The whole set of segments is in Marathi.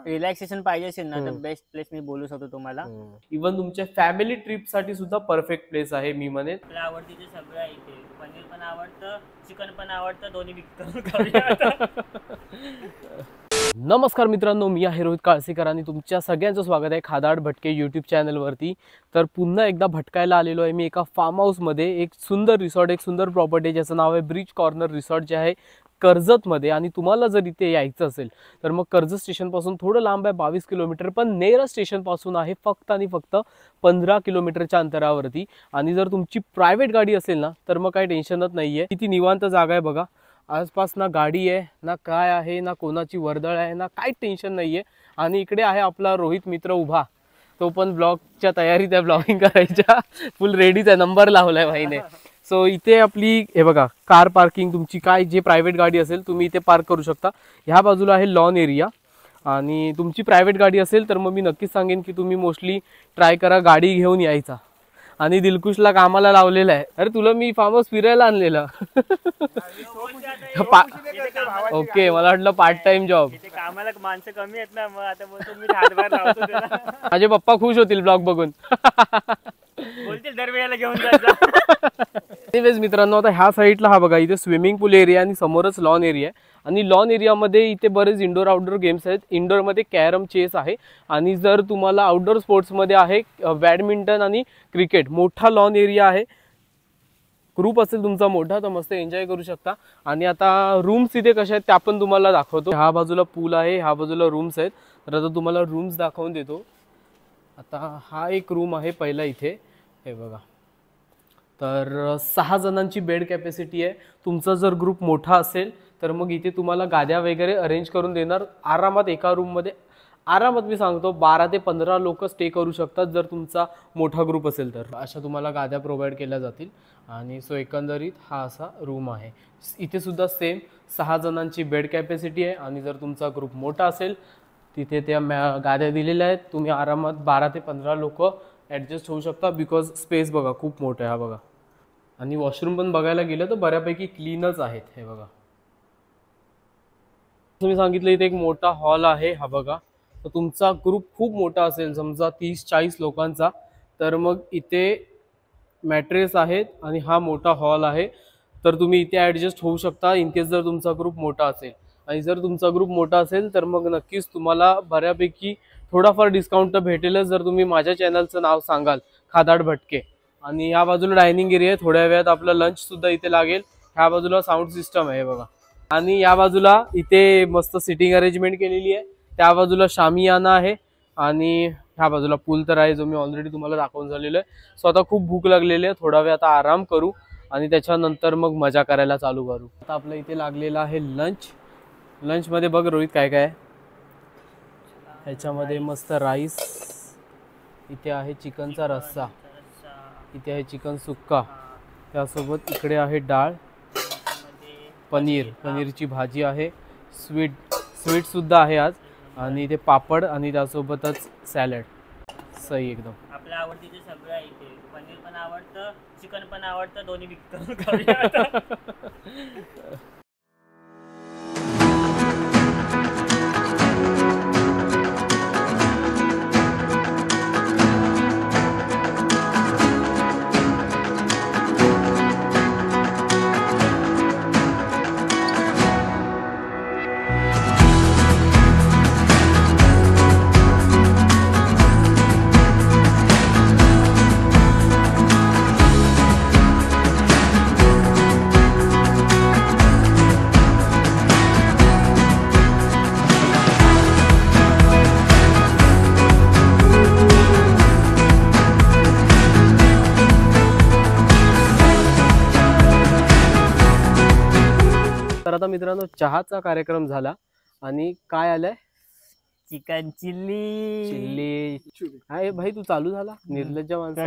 रिलॅक्सेशन पाहिजे असेल ना तर बेस्ट प्लेस मी बोलू शकतो तुम्हाला. इव्हन तुमच्या फॅमिली ट्रिप साठी सुद्धा परफेक्ट प्लेस आहे मी म्हणेन. आपल्या आवडतीचे सगळं आहे इथे. पनीर पण आवडतं, चिकन पण आवडतं, दोन्ही मिक्स करून. नमस्कार मित्रांनो, मी आहे रोहित काळसेकर आणि तुमच्या सगळ्यांचं स्वागत आहे खादाड भटके यूट्यूब चॅनलवरती. तर पुन्हा एकदा भटकायला आलेलो आहे मी एका फार्म हाऊसमध्ये. एक सुंदर रिसॉर्ट, एक सुंदर प्रॉपर्टी ज्याचं नाव आहे ब्रिज कॉर्नर रिसॉर्ट, जे आहे कर्जतमध्ये. आणि तुम्हाला जर इथे यायचं असेल तर मग कर्जत स्टेशनपासून थोडं लांब आहे, 22 किलोमीटर, पण नेरळ स्टेशनपासून आहे फक्त आणि फक्त 15 किलोमीटरच्या अंतरावरती. आणि जर तुमची प्रायव्हेट गाडी असेल ना तर मग काही टेन्शनच नाही आहे. किती निवांत जागा आहे बघा. आसपास ना गाडी आहे ना काय आहे, ना कोणाची वर्दळ आहे, ना काही टेन्शन नाही आहे. आणि इकडे आहे आपला रोहित मित्र उभा, तो पण ब्लॉगच्या तयारीत आहे, ब्लॉगिंग करायच्या फुल रेडीच आहे, नंबर लावलाय भाईने. सो इथे आपली हे बघा कार पार्किंग, तुमची काय जे प्रायव्हेट गाडी असेल तुम्ही इथे पार्क करू शकता. ह्या बाजूला आहे लॉन एरिया. आणि तुमची प्रायव्हेट गाडी असेल तर मग मी नक्कीच सांगेन की तुम्ही मोस्टली ट्राय करा गाडी घेऊन यायचा. आणि दिलकुशला कामाला लावलेलं आहे. अरे तुला मी फार्म हाऊस फिरायला आणलेलं. ओके, मला वाटलं पार्ट टाइम जॉब. कामाला माणसं कमी आहेत ना, मग आता बोलतो मी हातभार लावतो त्याला. माझे पप्पा खुश होतील ब्लॉग बघून. बोलतील दरवेळेला घेऊन जायचं. एनिवेज मित्रांनो, आता ह्या साईडला हा बघा, इथे स्विमिंग पूल एरिया आणि समोरच लॉन एरिया आहे. आणि लॉन एरियामध्ये इथे बरेच इंडोर आउटडोर गेम्स आहेत. इंडोरमध्ये कॅरम, चेस आहे. आणि जर तुम्हाला आउटडोर स्पोर्ट्समध्ये आहे बॅडमिंटन आणि क्रिकेट. मोठा लॉन एरिया आहे. ग्रुप असेल तुमचा मोठा तर मस्त एन्जॉय करू शकता. आणि आता रूम्स इथे कशा आहेत त्या पण तुम्हाला दाखवतो. ह्या बाजूला पूल आहे, ह्या बाजूला रूम्स आहेत. तर आता तुम्हाला रूम्स दाखवून देतो. आता हा एक रूम आहे पहिला इथे, हे बघा. तर 6 जणांची बेड कॅपॅसिटी आहे. तुमचा जर ग्रुप मोठा असेल तर मग इथे तुम्हाला गाद्या वगैरे अरेंज करून देणार. आरामात एका रूममध्ये आरामात मी सांगतो 12 ते 15 लोक स्टे करू शकतात जर तुमचा मोठा ग्रुप असेल तर. अशा तुम्हाला गाद्या प्रोव्हाइड केल्या जातील. आणि सो एकंदरीत हा असा रूम आहे. इथे सुद्धा सेम 6 जणांची बेड कॅपॅसिटी आहे. आणि जर तुमचा ग्रुप मोठा असेल तिथे त्या गाद्या दिलेल्या आहेत. तुम्ही आरामात 12 ते 15 लोक ॲडजस्ट होऊ शकता. बिकॉज स्पेस बघा खूप मोठं आहे, हा बघा. आणि वॉशरूम पण बघायला गेलं तर बऱ्यापैकी क्लीनच आहेत, हे बघा. तुम्ही सांगितलं इथे एक मोठा हॉल आहे, हा बघा. तर तुमचा ग्रुप खूप मोठा असेल, समजा 30-40 लोकांचा, तर मग इथे मॅट्रेस आहेत आणि हा मोठा हॉल आहे. तर तुम्ही इथे ॲडजस्ट होऊ शकता इनकेस जर तुमचा ग्रुप मोठा असेल. आणि जर तुमचा ग्रुप मोठा असेल तर मग नक्कीच तुम्हाला बऱ्यापैकी थोडाफार डिस्काउंट तर भेटेलच जर तुम्ही माझ्या चॅनलचं नाव सांगाल, खादाड भटके. आणि या बाजूला डायनिंग एरिया आहे. थोड्या वेळात आपलं लंच सुद्धा इथे लागेल. ह्या बाजूला साऊंड सिस्टम आहे, बघा. आणि या बाजूला इथे मस्त सिटिंग अरेंजमेंट केलेली आहे. त्या बाजूला शामियाना आहे. आणि ह्या बाजूला पूल तर आहे, जो मी ऑलरेडी तुम्हाला दाखवून झालेलं आहे. सो आता खूप भूक लागलेली आहे, थोडा वेळ आता आराम करू आणि त्याच्यानंतर मग मजा करायला चालू करू. आता आपलं इथे लागलेलं आहे लंच. लंचमध्ये बघ रोहित काय काय आहे. ह्याच्यामध्ये मस्त राईस, इथे आहे चिकनचा रस्सा, इथे आहे चिकन सुक्का, त्यासोबत इकडे आहे डाळ, पनीरची भाजी आहे, स्वीट सुद्धा आहे आज, आणि इथे पापड आणि त्यासोबतच सॅलड. सही एकदम. आपल्या आवडतीचे सगळं आहे इथे. पनीर पण आवडतं, चिकन पण आवडतं, दोन्ही मिक्स करून. तर आता मित्रांनो चहाचा कार्यक्रम झाला आणि काय आलंय, चिकन चिल्ली. हाय भाई, तू चालू झाला निर्लज्ज माणसा.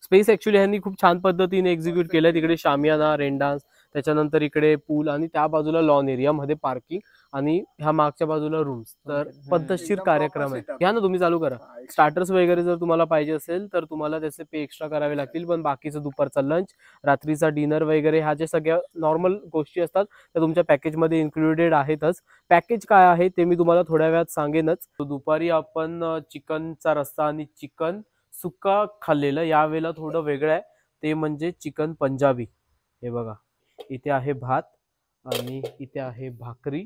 स्पेस ऍक्च्युली ह्यांनी खूप छान पद्धतीने एक्झिक्यूट केलंय. तिकडे शामियाना, रेन डान्स, त्याच्यानंतर इकडे पूल आणि त्या बाजूला लॉन एरिया मध्ये पार्किंग आणि ह्या मागच्या बाजूला रूम्स. तर पद्धतशीर कार्यक्रम आहे. घ्या ना तुम्ही, चालू करा. स्टार्टर्स वगैरे जर तुम्हाला पाहिजे असेल तर तुम्हाला त्याचे पे एक्स्ट्रा करावे लागतील, पण बाकीचं दुपारचा लंच, रात्रीचा डिनर वगैरे ह्या ज्या सगळ्या नॉर्मल गोष्टी असतात त्या तुमच्या पॅकेजमध्ये इन्क्लुडेड आहेतच. पॅकेज काय आहे ते मी तुम्हाला थोड्या वेळात सांगेनच. दुपारी आपण चिकनचा रस्सा आणि चिकन सुक्का खाल्लेलं. यावेळेला थोडं वेगळं आहे, ते म्हणजे चिकन पंजाबी. हे बघा, इथे आहे भात आणि इथे आहे भाकरी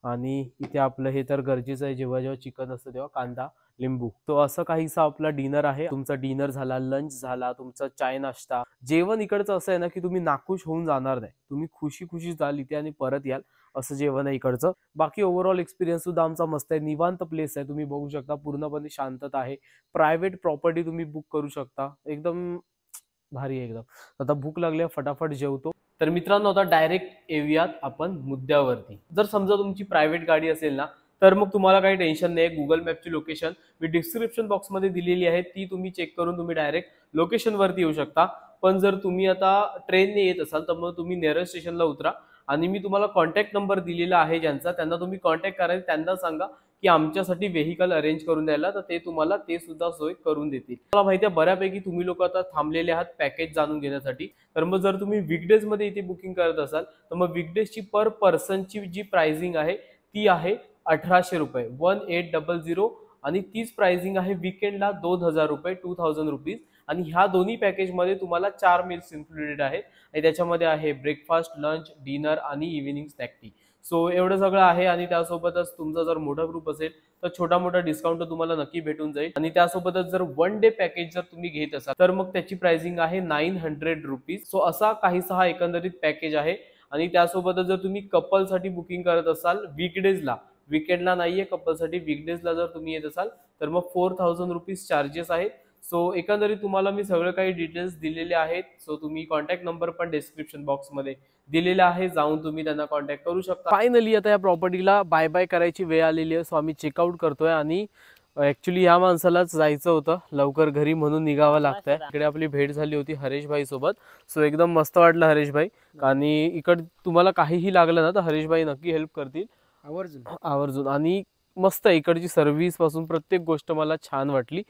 आणि इथे आपलं हे तर गरजेचं आहे, जेव्हा जेव्हा चिकन असतं तेव्हा कांदा लिंबू. तो असं काहीसा आपला डिनर आहे. तुमचा डिनर झाला, लंच झाला, तुमचा चाय नाश्ता. जेवण इकडचं असं आहे ना की तुम्ही नाखुश होऊन जाणार नाही, तुम्ही खुशी खुशी जाल इथे आणि परत याल, असं जेवण आहे इकडचं. बाकी ओव्हरऑल एक्सपिरियन्स सुद्धा आमचा मस्त आहे. निवांत प्लेस आहे, तुम्ही बघू शकता, पूर्णपणे शांतता आहे. प्रायव्हेट प्रॉपर्टी तुम्ही बुक करू शकता, एकदम भारी आहे एकदम. आता भूक लागली, फटाफट जेवतो. तर मित्रांनो, आता डायरेक्ट येऊयात आपण मुद्द्यावरती. जर समजा तुमची प्रायव्हेट गाडी असेल ना तर मग तुम्हाला काही टेन्शन नाही. गुगल मॅपची लोकेशन मी डिस्क्रिप्शन बॉक्समध्ये दिलेली आहे, ती तुम्ही चेक करून तुम्ही डायरेक्ट लोकेशनवरती येऊ शकता. पण जर तुम्ही आता ट्रेनने येत असाल तर मग तुम्ही नेरळ स्टेशनला उतरा आणि मी तुम्हाला कॉन्टॅक्ट नंबर दिलेला आहे ज्यांचा, त्यांना तुम्ही कॉन्टॅक्ट करायचं. त्यांना सांगा की आमच्यासाठी व्हेकल अरेंज करून द्यायला, तर ते तुम्हाला ते सुद्धा सोय करून देतील. मला माहिती आहे बऱ्यापैकी तुम्ही लोक आता थांबलेले आहात पॅकेज जाणून घेण्यासाठी. तर मग जर तुम्ही वीकडेज मध्ये इथे बुकिंग करत असाल तर मग वीकडेजची पर पर्सनची जी प्राइसिंग आहे ती आहे 1800 रुपये, 1800. आणि तीच प्राइसिंग आहे वीकेंडला 2000 रुपये, 2000 रुपीज. आणि ह्या दोन्ही पॅकेजमध्ये तुम्हाला 4 मील्स इन्क्लुडेड आहेत आणि त्याच्यामध्ये आहे ब्रेकफास्ट, लंच, डिनर आणि इव्हिनिंग स्नॅक टी. सो एवढं सगळं आहे. आणि त्यासोबतच तुमचा जर मोठा ग्रुप असेल तर छोटा मोठा डिस्काउंट तुम्हाला नक्की भेटून जाईल. आणि त्यासोबतच जर वन डे पॅकेज जर तुम्ही घेत असाल तर मग त्याची प्राइसिंग आहे 900 रुपीज. सो असा काहीसा हा एकंदरीत पॅकेज आहे. आणि त्यासोबतच जर तुम्ही कपलसाठी बुकिंग करत असाल वीकडेजला, वीकेंडला नाहीये, कपलसाठी वीकडेजला जर तुम्ही येत असाल तर मग 4000 रुपीज चार्जेस आहेत. सो एकंदरीत तुम्हाला मी सगळं काही डिटेल्स दिलेले आहेत. सो तुम्ही कॉन्टॅक्ट नंबर पण डिस्क्रिप्शन बॉक्समध्ये दिलेला आहे, जाऊन तुम्ही त्यांना कॉन्टॅक्ट करू शकता. फायनली आता या प्रॉपर्टीला बाय बाय करायची वेळ आलेली आहे. सो आम्ही चेकआउट करतोय आणि ऍक्च्युली या माणसालाच जायचं होतं लवकर घरी म्हणून निघावं लागतंय. इकडे आपली भेट झाली होती हरेश भाई सोबत. सो एकदम मस्त वाटलं हरेश भाई. आणि इकडे तुम्हाला काहीही लागलं ना तर हरेश भाई नक्की हेल्प करतील आवर्जून. आणि मस्त आहे इकडची सर्व्हिस पासून प्रत्येक गोष्ट मला छान वाटली.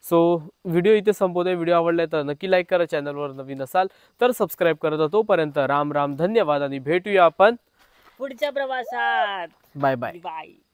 सो व्हिडिओ इथे संपवतोय. व्हिडिओ आवडला तर नक्की लाईक करा, चॅनलवर नवीन असाल तर सबस्क्राईब करा. तोपर्यंत राम राम, धन्यवाद आणि भेटूया आपण पुढच्या प्रवासात. Bye bye. बाय.